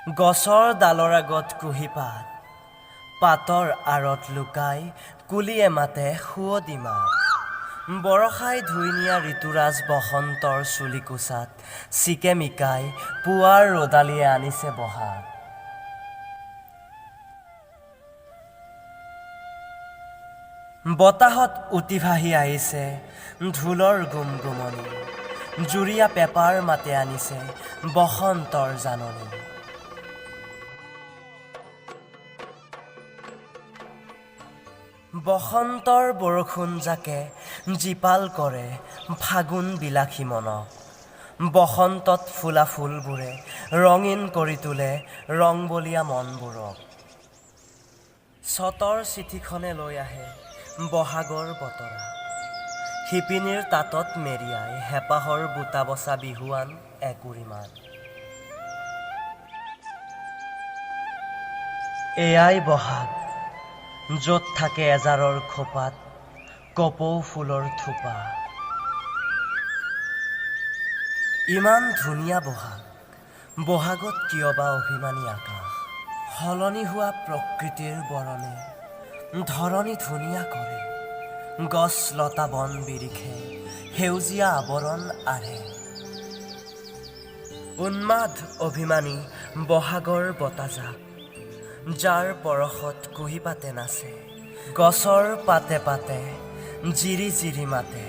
গছৰ ডালৰ আগত কুঁহিপাত, পাতৰ আঁৰত লুকাই কুলিয়ে মাতে সুৱদী মাত। বৰষাই ধুই নিয়া ঋতুৰাজ বসন্তৰ চুলি কোচাত চিকে মিকাই পুৱাৰ ৰ'দালিয়ে আনিছে বহাগ। বতাহত উটি ভাহি আহিছে ঢোলৰ গুমগুমনি, জুৰীয়া পেপাৰ মাতে আনিছে বসন্তৰ জাননী। বসন্তৰ বৰষুণ জাকে জীপাল কৰে ফাগুন বিলাসী মনক। বসন্তত ফুলা ফুলবোৰে ৰঙীন কৰি তোলে ৰংবলীয়া মনবোৰক। চতৰ চিঠিখনে লৈ আহে বহাগৰ বতৰা, শিপিনীৰ তাঁতত মেৰিয়াই হেঁপাহৰ বুটা বচা বিহুৱান একুৰিমান। এয়াই বহাগ, য'ত থাকে এজাৰৰ খোপাত কপৌ ফুলৰ থোপা। ইমান ধুনীয়া বহাগ, বহাগত কিয় বা অভিমানী আকাশ। সলনি হোৱা প্ৰকৃতিৰ বৰণে ধৰণী ধুনীয়া কৰে, গছ লতা বন বিৰিখে সেউজীয়া আৱৰণ আঢ়ে। উন্মাদ অভিমানী বহাগৰ বতাজাক, যাৰ পৰশত কুঁহিপাতে নাচে, গছৰ পাতে পাতে জিৰি জিৰি মাতে।